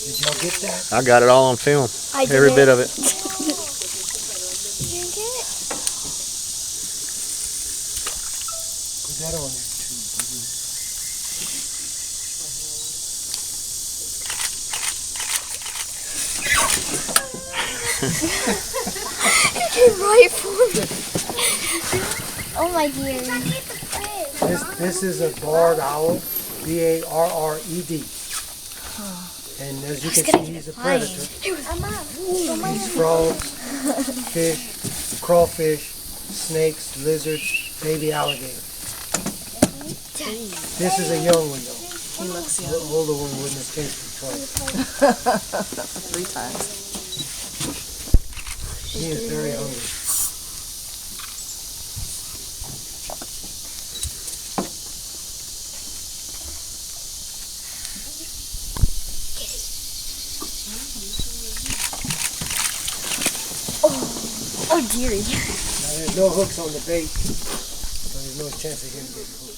Did y'all get that? I got it all on film. I did Every bit of it. You didn't get it? Put that on there too. You came right for me. Oh my dear. This is a barred owl, B-A-R-R-E-D. And as you can see, he's a predator. Eats frogs, fish, crawfish, snakes, lizards, baby alligators. This is a young one though. He looks The young. older one wouldn't have tasted twice. 3 times. He is very hungry. Oh dearie. Now there's no hooks on the bait, so there's no chance of him getting hooked.